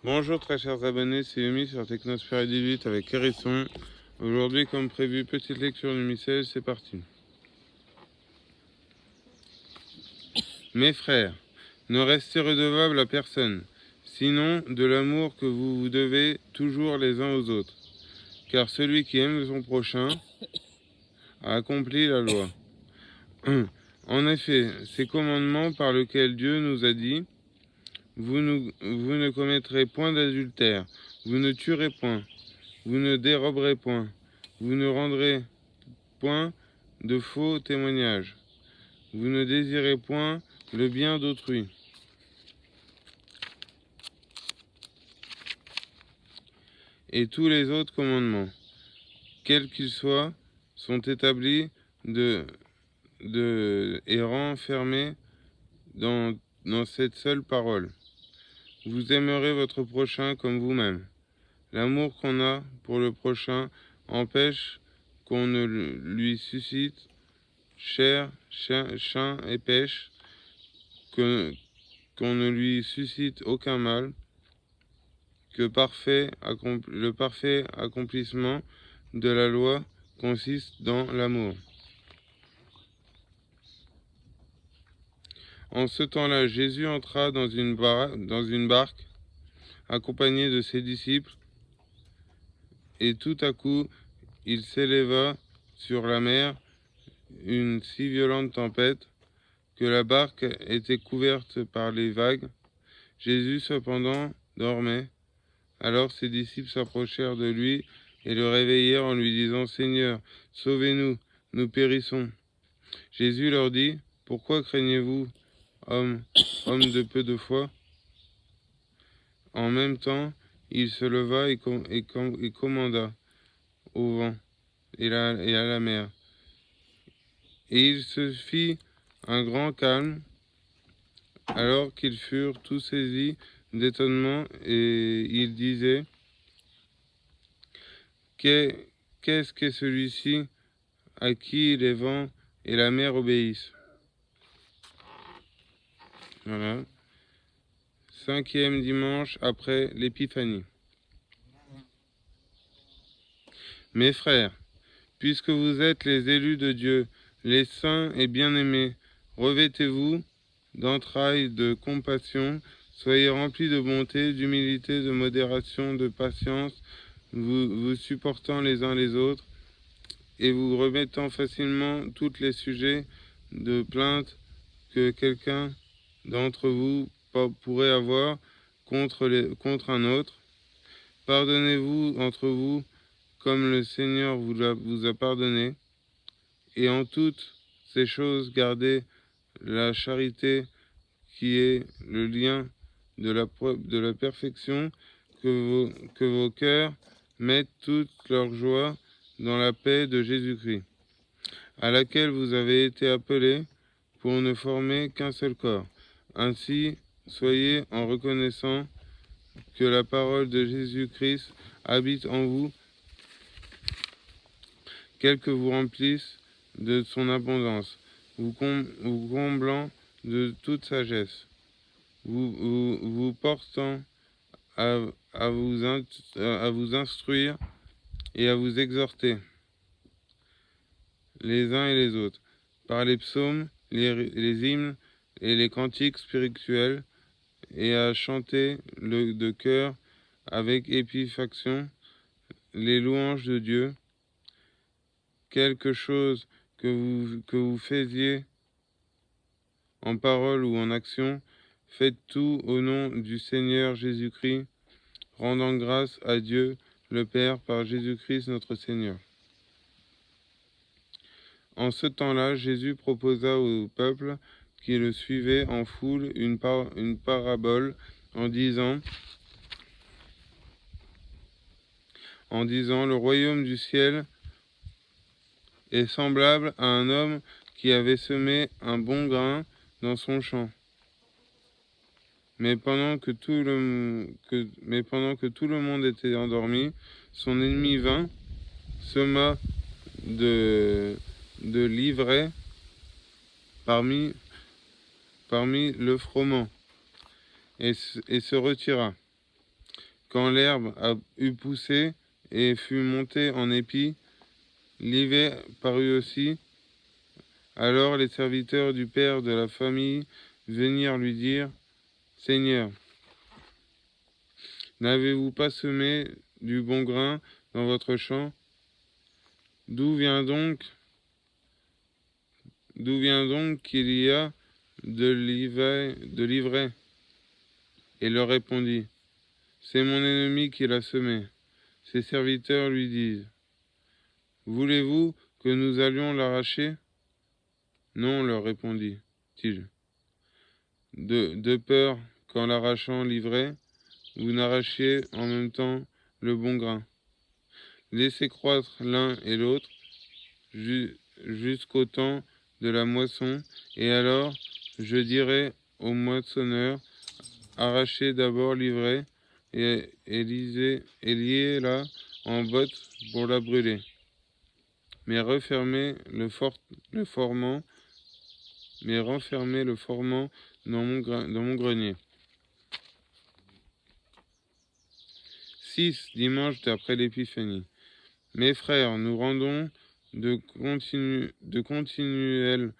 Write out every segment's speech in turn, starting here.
Bonjour très chers abonnés, c'est Yumi sur Technosphère 18 avec Hérisson. Aujourd'hui, comme prévu, petite lecture du missel, c'est parti. Mes frères, ne restez redevables à personne, sinon de l'amour que vous vous devez toujours les uns aux autres. Car celui qui aime son prochain a accompli la loi. En effet, ces commandements par lesquels Dieu nous a dit, vous ne commettrez point d'adultère, vous ne tuerez point, vous ne déroberez point, vous ne rendrez point de faux témoignages, vous ne désirez point le bien d'autrui. Et tous les autres commandements, quels qu'ils soient, sont établis et renfermés dans cette seule parole. Vous aimerez votre prochain comme vous-même. L'amour qu'on a pour le prochain empêche qu'on ne lui suscite chair, chien et pêche, qu'on ne lui suscite aucun mal, que le parfait accomplissement de la loi consiste dans l'amour. En ce temps-là, Jésus entra dans une barque, accompagné de ses disciples, et tout à coup, il s'éleva sur la mer une si violente tempête que la barque était couverte par les vagues. Jésus cependant dormait. Alors ses disciples s'approchèrent de lui et le réveillèrent en lui disant « Seigneur, sauvez-nous, nous périssons. » Jésus leur dit « Pourquoi craignez-vous, hommes de peu de foi ?» En même temps, il se leva et commanda au vent et à la mer. Et il se fit un grand calme, alors qu'ils furent tous saisis d'étonnement, et ils disaient « Qu'est-ce que celui-ci à qui les vents et la mer obéissent ?» Voilà. 5e dimanche après l'Épiphanie. Mes frères, puisque vous êtes les élus de Dieu, les saints et bien-aimés, revêtez-vous d'entrailles de compassion, soyez remplis de bonté, d'humilité, de modération, de patience, vous supportant les uns les autres, et vous remettant facilement tous les sujets de plainte que quelqu'un d'entre vous pourrait avoir contre un autre. Pardonnez-vous entre vous comme le Seigneur vous a pardonné, et en toutes ces choses gardez la charité qui est le lien de la perfection, que vos cœurs mettent toute leur joie dans la paix de Jésus-Christ, à laquelle vous avez été appelés pour ne former qu'un seul corps. Ainsi, soyez en reconnaissant que la parole de Jésus-Christ habite en vous, qu'elle que vous remplisse de son abondance, vous comblant de toute sagesse, vous portant à vous instruire et à vous exhorter les uns et les autres, par les psaumes, les hymnes et les cantiques spirituels, et à chanter de cœur avec épifaction les louanges de Dieu. Quelque chose que vous faisiez en parole ou en action, faites tout au nom du Seigneur Jésus-Christ, rendant grâce à Dieu le Père par Jésus-Christ notre Seigneur. En ce temps-là, Jésus proposa au peuple qui le suivait en foule une parabole en disant, le royaume du ciel est semblable à un homme qui avait semé un bon grain dans son champ. Mais pendant que tout le monde était endormi, son ennemi vint, sema de l'ivraie parmi le froment, et se retira. Quand l'herbe eut poussé et fut montée en épis, l'hiver parut aussi. Alors les serviteurs du père de la famille venirent lui dire, Seigneur, n'avez-vous pas semé du bon grain dans votre champ? D'où vient donc qu'il y a de l'ivraie? Et leur répondit, c'est mon ennemi qui l'a semé. Ses serviteurs lui disent, voulez-vous que nous allions l'arracher? Non, leur répondit-il, de peur qu'en l'arrachant l'ivraie, vous n'arrachiez en même temps le bon grain. Laissez croître l'un et l'autre jusqu'au temps de la moisson, et alors je dirai au moissonneur, arrachez d'abord l'ivraie et liez-la en bottes pour la brûler, mais renfermez le formant dans mon grenier. 6. Dimanche d'après l'Épiphanie. Mes frères, nous rendons de continuelles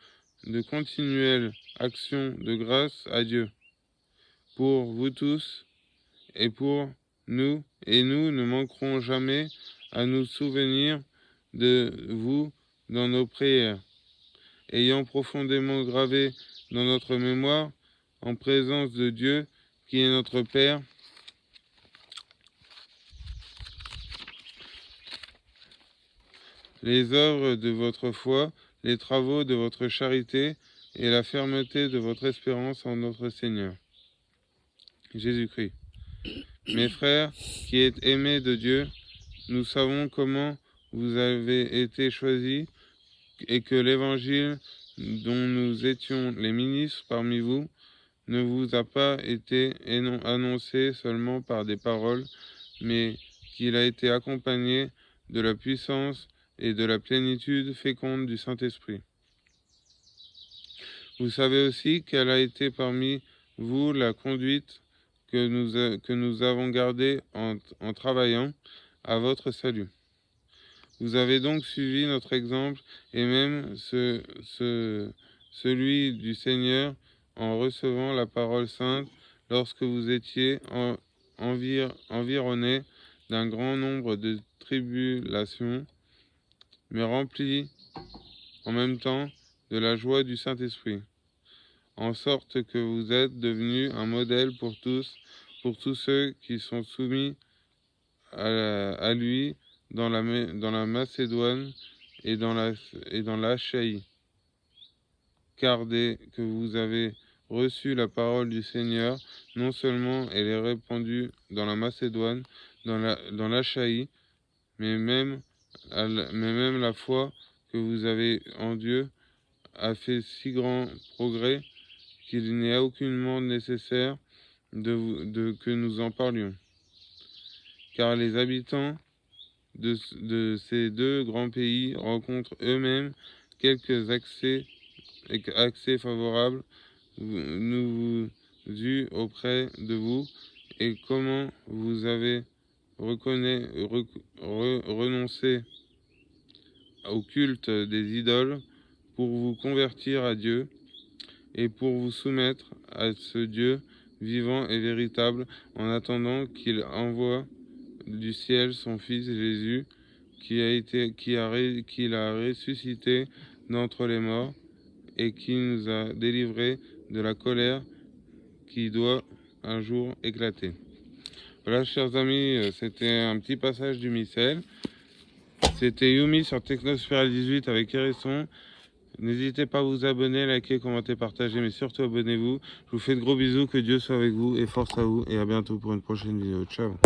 actions de grâce à Dieu pour vous tous et pour nous, et nous ne manquerons jamais à nous souvenir de vous dans nos prières, ayant profondément gravé dans notre mémoire, en présence de Dieu qui est notre Père, les œuvres de votre foi, les travaux de votre charité et la fermeté de votre espérance en notre Seigneur Jésus-Christ. Mes frères, qui êtes aimés de Dieu, nous savons comment vous avez été choisis et que l'évangile dont nous étions les ministres parmi vous ne vous a pas été annoncé seulement par des paroles, mais qu'il a été accompagné de la puissance et de la plénitude féconde du Saint-Esprit. Vous savez aussi quelle a été parmi vous la conduite que nous avons gardée en travaillant à votre salut. Vous avez donc suivi notre exemple et même celui du Seigneur en recevant la parole sainte lorsque vous étiez environnés d'un grand nombre de tribulations, mais remplis en même temps de la joie du Saint-Esprit, en sorte que vous êtes devenus un modèle pour tous ceux qui sont soumis à lui dans la Macédoine et dans l'Achaïe. Car dès que vous avez reçu la parole du Seigneur, non seulement elle est répandue dans la Macédoine, dans l'Achaïe, mais même la foi que vous avez en Dieu a fait si grand progrès qu'il n'est aucunement nécessaire que nous en parlions. Car les habitants de ces deux grands pays rencontrent eux-mêmes quelques accès favorables nous eus auprès de vous, et comment vous avez renoncé au culte des idoles pour vous convertir à Dieu et pour vous soumettre à ce Dieu vivant et véritable, en attendant qu'il envoie du ciel son Fils Jésus, qu'il a ressuscité d'entre les morts et qui nous a délivrés de la colère qui doit un jour éclater. Voilà, chers amis, c'était un petit passage du missel. C'était Yumi sur Technosphere 18 avec Hérisson. N'hésitez pas à vous abonner, liker, commenter, partager, mais surtout abonnez-vous. Je vous fais de gros bisous, que Dieu soit avec vous et force à vous, et à bientôt pour une prochaine vidéo. Ciao.